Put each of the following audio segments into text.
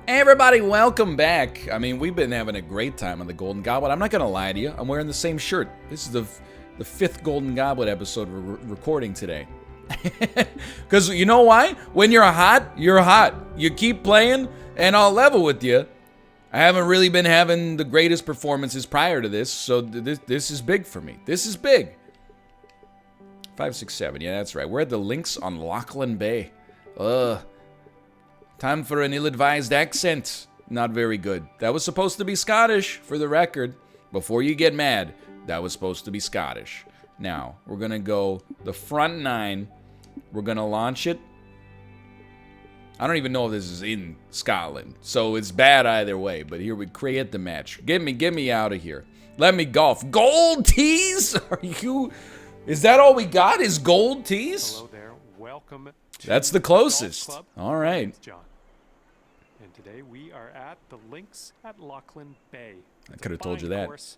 Hey everybody, welcome back. I mean, we've been having a great time on the Golden Goblet. I'm not gonna lie to you, I'm wearing the same shirt. This is the fifth Golden Goblet episode we're recording today. Because you know why? When you're hot, you're hot. You keep playing, and I'll level with you. I haven't really been having the greatest performances prior to this, so this is big for me. This is big. 567, yeah, that's right. We're at the links on Lachlan Bay. Time for an ill-advised accent. Not very good. That was supposed to be Scottish, for the record. Before you get mad, that was supposed to be Scottish. Now, we're gonna go the front 9. We're gonna launch it. I don't even know if this is in Scotland, so it's bad either way. But here we create the match. Get me out of here. Let me golf. Gold tees? Are you? Is that all we got? Is gold tees? Hello there. Welcome. That's the closest. All right. John. And today we are at the links at Lachlan Bay. I could have told you that. Course,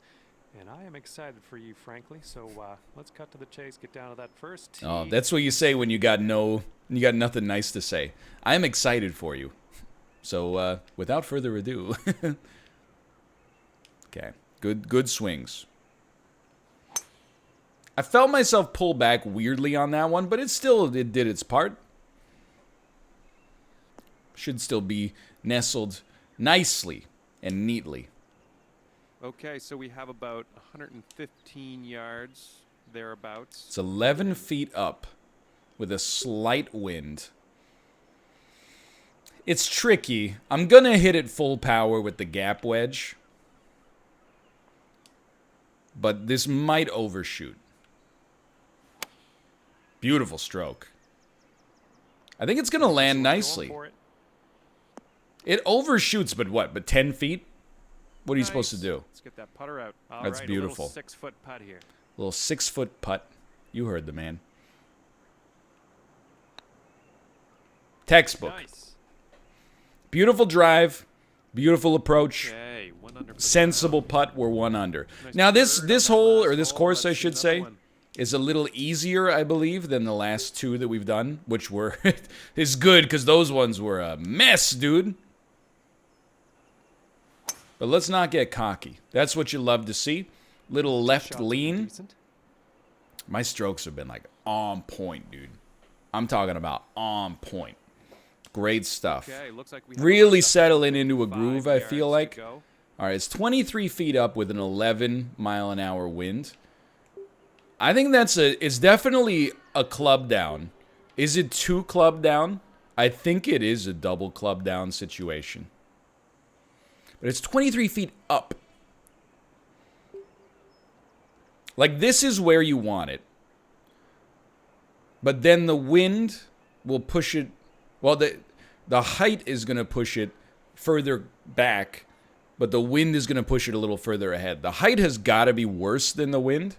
and I am excited for you, frankly. So let's cut to the chase. Get down to that first tee. Oh, that's what you say when you got nothing nice to say. I'm excited for you. So without further ado, okay, good swings. I felt myself pull back weirdly on that one, but it did its part. Should still be nestled nicely and neatly. Okay, so we have about 115 yards thereabouts. It's 11 feet up with a slight wind. It's tricky. I'm gonna hit it full power with the gap wedge, but this might overshoot. Beautiful stroke. I think it's gonna land nicely. It overshoots, but what? But 10 feet? What are you supposed to do? Let's get that putter out. That's beautiful. A little 6-foot putt here. Little 6-foot putt. You heard the man. Textbook. Nice. Beautiful drive. Beautiful approach. Okay, 1 under. Sensible putt. We're 1 under. Now this hole, or this course I should say, is a little easier, I believe, than the last 2 that we've done, which were is good because those ones were a mess, dude. But let's not get cocky. That's what you love to see. Little left lean. My strokes have been like on point, dude. I'm talking about on point. Great stuff. Okay, looks like we really settling into a groove, I feel like. All right, it's 23 feet up with an 11-mile-an-hour wind. I think it's definitely a club down. Is it 2 club down? I think it is a double club down situation. But it's 23 feet up. Like, this is where you want it. But then the wind will push it. Well, the height is going to push it further back, but the wind is going to push it a little further ahead. The height has got to be worse than the wind,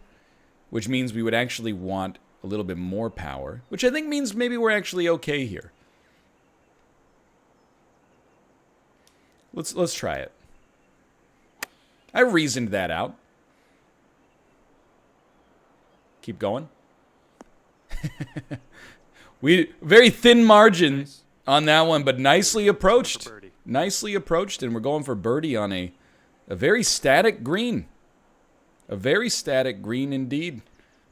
which means we would actually want a little bit more power, which I think means maybe we're actually okay here. Let's try it. I reasoned that out. Keep going. Very thin margin on that one, but nicely approached. Nicely approached, and we're going for birdie on a very static green. A very static green indeed.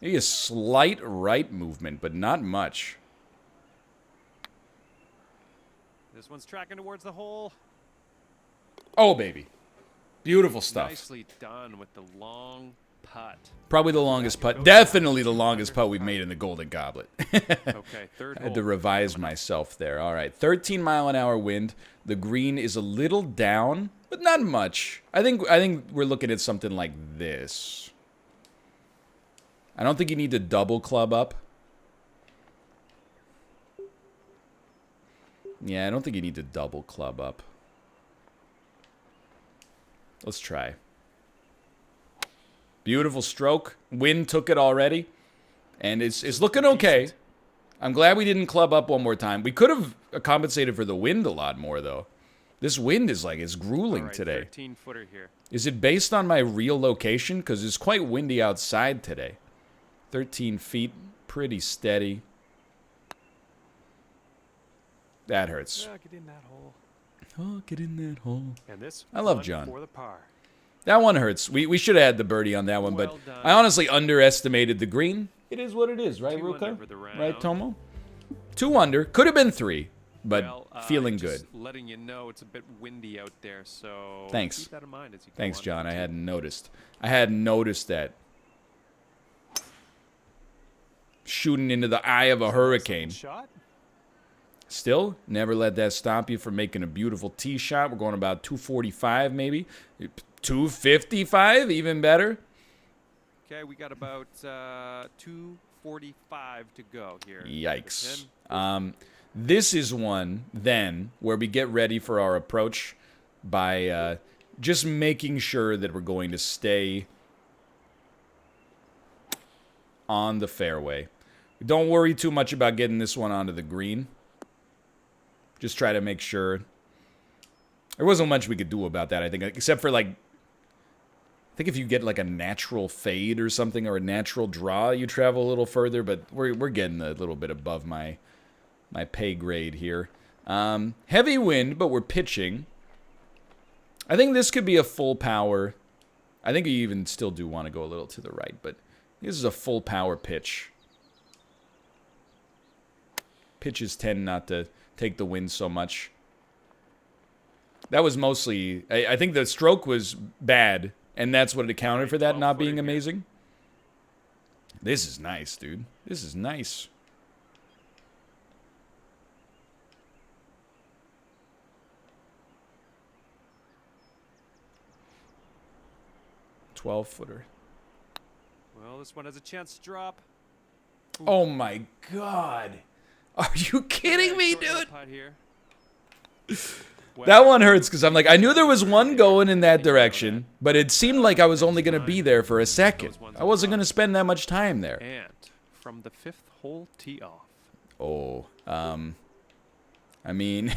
Maybe a slight right movement, but not much. This one's tracking towards the hole. Oh, baby. Beautiful stuff. Nicely done with the long putt. Probably the longest putt. Definitely the longest putt we've made in the Golden Goblet. Okay, third I hole. had to revise myself there. All right, 13-mile-an-hour wind. The green is a little down, but not much. I think we're looking at something like this. I don't think you need to double club up. Yeah, I don't think you need to double club up. Let's try. Beautiful stroke. Wind took it already. And it's looking okay. I'm glad we didn't club up one more time. We could have compensated for the wind a lot more, though. This wind is like, it's grueling today. 13-footer here. Is it based on my real location? Because it's quite windy outside today. 13 feet, pretty steady. That hurts. Yeah, get in that hole. Oh, get in that hole. And this I love one John. for the par. That one hurts. We should have had the birdie on that one, but Well done. I honestly underestimated the green. It is what it is, right, 2 under Ruka? for the Right, round. Tomo? 2 under. Could have been 3, but Well, feeling good. just letting you know it's a bit windy out there, so Thanks. keep that in mind as you go Thanks, on John. to I two. hadn't noticed. I hadn't noticed that. Shooting into the eye of a hurricane. Shot. Still, never let that stop you from making a beautiful tee shot. We're going about 245 maybe. 255, even better. Okay, we got about 2:45 to go here. Yikes. Number 10. This is one, then, where we get ready for our approach by just making sure that we're going to stay on the fairway. Don't worry too much about getting this one onto the green. Just try to make sure. There wasn't much we could do about that, I think, except for, like, I think if you get, like, a natural fade or something, or a natural draw, you travel a little further, but we're getting a little bit above my pay grade here. Heavy wind, but we're pitching. I think this could be a full power. I think you even still do want to go a little to the right, but this is a full power pitch. Pitches tend not to take the wind so much. That was mostly... I think the stroke was bad, and that's what accounted for that not being amazing. This is nice, dude. This is nice. $12-footer. Well, this one has a chance to drop. Oh my god. Are you kidding me, Short little dude? putt here. That one hurts because I'm like, I knew there was one going in that direction, but it seemed like I was only going to be there for a second. I wasn't going to spend that much time there. And from the 5th hole tee off. Oh, I mean,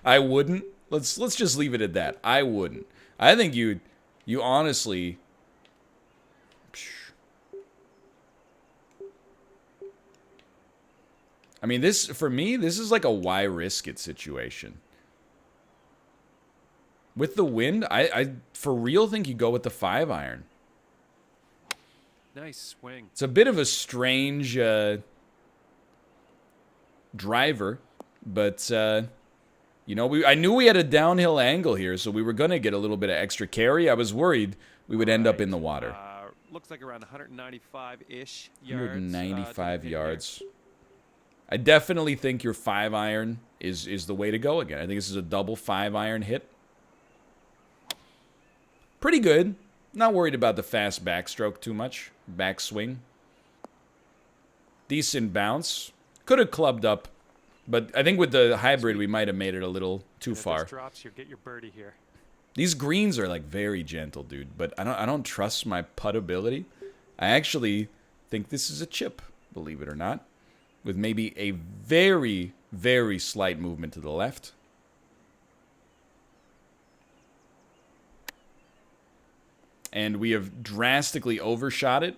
I wouldn't. Let's just leave it at that. I wouldn't. I think you honestly. I mean, this for me, this is like a why risk it situation. With the wind, I for real think you go with the 5-iron. Nice swing. It's a bit of a strange driver, but you know, I knew we had a downhill angle here, so we were gonna get a little bit of extra carry. I was worried we would end up in the water. Looks like around 195-ish yards. 195 yards. I definitely think your 5-iron is the way to go again. I think this is a double 5-iron hit. Pretty good. Not worried about the fast backstroke too much. Backswing. Decent bounce. Could have clubbed up, but I think with the hybrid we might have made it a little too far. If this drops, you'll get your birdie here. These greens are like very gentle, dude, but I don't trust my putt ability. I actually think this is a chip, believe it or not, with maybe a very, very slight movement to the left. And we have drastically overshot it,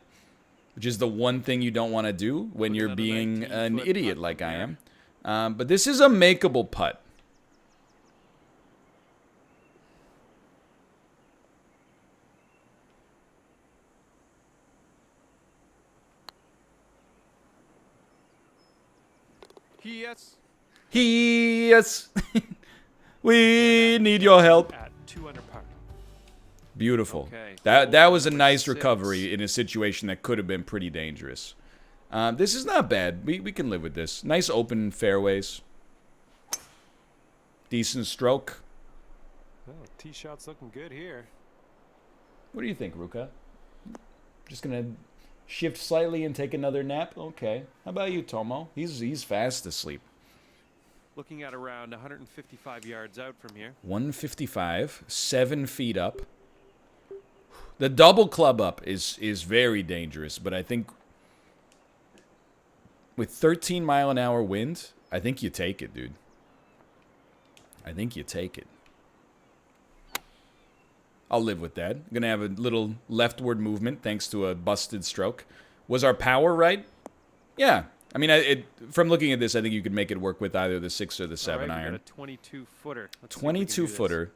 which is the one thing you don't want to do when you're being an idiot like I am. But this is a makeable putt. Yes. Yes. We need your help. At 2 under par. Beautiful. Okay. That was a Hole nice 6. recovery in a situation that could have been pretty dangerous. This is not bad. We can live with this. Nice open fairways. Decent stroke. Oh, tee shot's looking good here. What do you think, Ruka? Just gonna shift slightly and take another nap? Okay. How about you, Tomo? He's fast asleep. Looking at around 155 yards out from here. 155, 7 feet up. The double club up is very dangerous, but I think with 13-mile-an-hour wind, I think you take it, dude. I think you take it. I'll live with that. I'm going to have a little leftward movement thanks to a busted stroke. Was our power right? Yeah. I mean, from looking at this, I think you could make it work with either the 6 or the 7 All right, we iron. got a 22-footer. 22-footer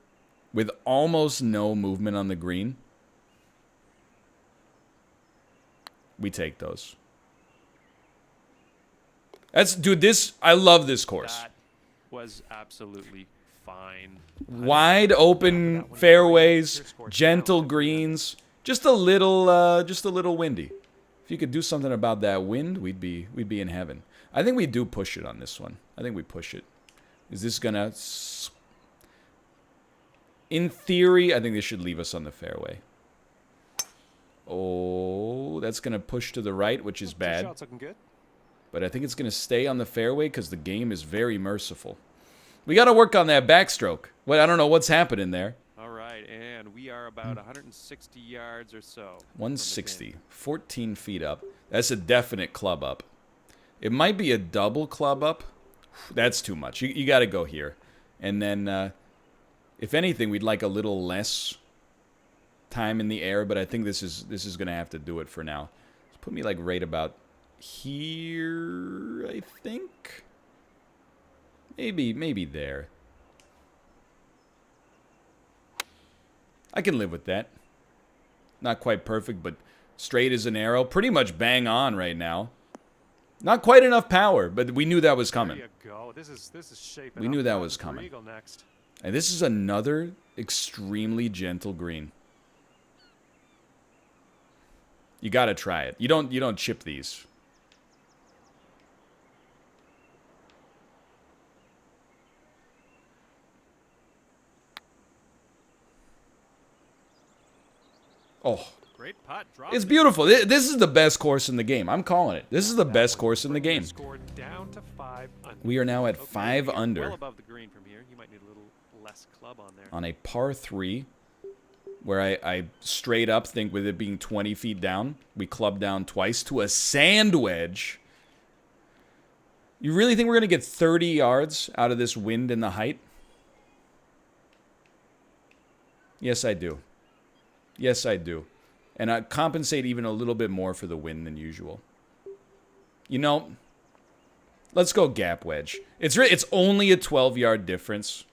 with almost no movement on the green. We take those. Dude, I love this course. That was absolutely fine. Wide open fairways, gentle greens, just a little windy. If you could do something about that wind, we'd be in heaven. I think we do push it on this one. I think we push it. Is this gonna? In theory, I think this should leave us on the fairway. Oh, that's gonna push to the right, which is bad. Shot's looking good. But I think it's gonna stay on the fairway because the game is very merciful. We got to work on that backstroke. Well, I don't know what's happening there. All right, and we are about 160 yards or so. 160, 14 feet up. That's a definite club up. It might be a double club up. That's too much. You got to go here. And then, if anything, we'd like a little less time in the air, but I think this is going to have to do it for now. Just put me like right about here, I think. Maybe there. I can live with that. Not quite perfect, but straight as an arrow. Pretty much bang on right now. Not quite enough power, but we knew that was coming. There you go. This is shaping We up knew that well was for coming. Eagle next. And this is another extremely gentle green. You got to try it. You don't chip these. Oh, Great putt. Drop it's it. beautiful. This is the best course in the game. I'm calling it. This is the best course in the Bring game. the score down to 5 under. We are now at Okay, 5 you're under Well above the green from here. You might need a little less club on there. on a par 3, where I straight up think with it being 20 feet down, we club down twice to a sand wedge. You really think we're going to get 30 yards out of this wind and the height? Yes, I do. Yes, I do. And I compensate even a little bit more for the wind than usual. You know, let's go gap wedge. It's only a 12-yard difference.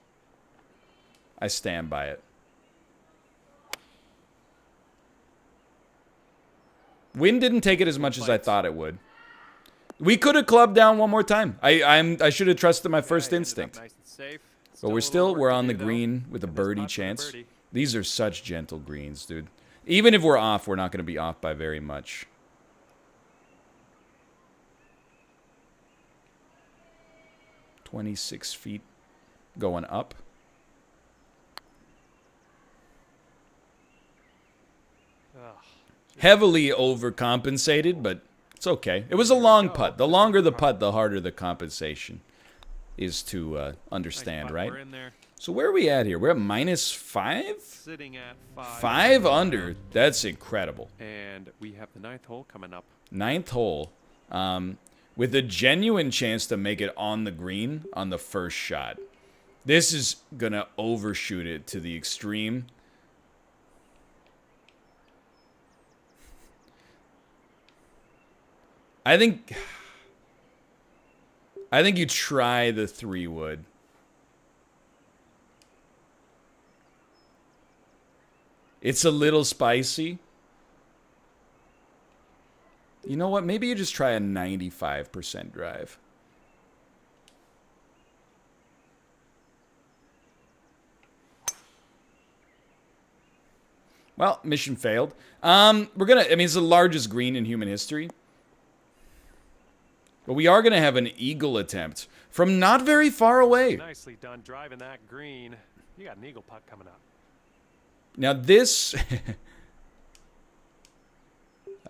I stand by it. Wind didn't take it as much as I thought it would. We could have clubbed down one more time. I should have trusted my first Okay, ended up instinct. nice and safe. But we're on the green with a birdie chance. birdie. These are such gentle greens, dude. Even if we're off, we're not going to be off by very much. $26 feet going up. Heavily overcompensated, but it's okay. It was a long putt. The longer the putt, the harder the compensation is to understand, Nice putt. right? We're in there. So where are we at here? We're at -5? Sitting at 5 under. That's incredible. And we have the 9th hole coming up. 9th hole, with a genuine chance to make it on the green on the first shot. This is going to overshoot it to the extreme. I think you try the 3-wood. It's a little spicy. You know what? Maybe you just try a 95% drive. Well, mission failed. I mean, it's the largest green in human history. But we are going to have an eagle attempt from not very far away. Nicely done driving that green. You got an eagle putt coming up. Now this,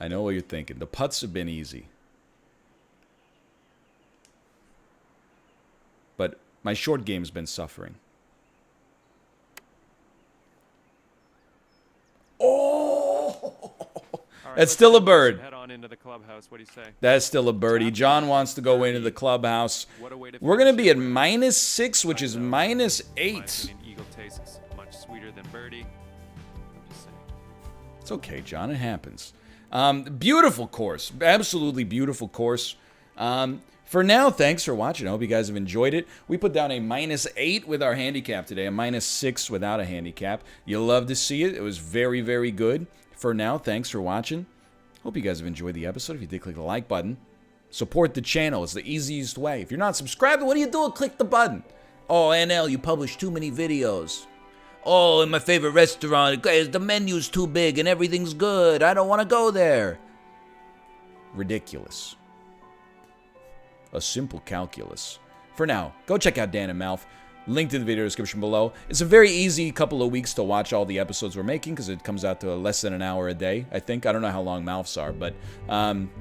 I know what you're thinking. The putts have been easy. But my short game's been suffering. All right, That's let's still a bird. Head on into the clubhouse. What do you say? That's still a birdie. John wants to go into the clubhouse. What a way to We're going to finish be at the round. -6, which is I know. In my -8. opinion, eagle tastes much sweeter than birdie. I'm just saying. It's okay, John. It happens. Beautiful course. Absolutely beautiful course. For now, thanks for watching. I hope you guys have enjoyed it. We put down a -8 with our handicap today, a -6 without a handicap. You'll love to see it. It was very, very good. For now, thanks for watching. Hope you guys have enjoyed the episode. If you did, click the like button. Support the channel. It's the easiest way. If you're not subscribed, what are you doing? Click the button. Oh, NL, you publish too many videos. Oh, in my favorite restaurant, the menu's too big and everything's good. I don't want to go there. Ridiculous. A simple calculus. For now, go check out Dan and MALF. Link to the video description below. It's a very easy couple of weeks to watch all the episodes we're making because it comes out to less than an hour a day, I think. I don't know how long MALFs are, but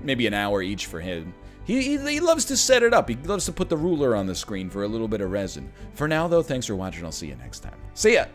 maybe an hour each for him. He loves to set it up. He loves to put the ruler on the screen for a little bit of resin. For now, though, thanks for watching. I'll see you next time. See ya!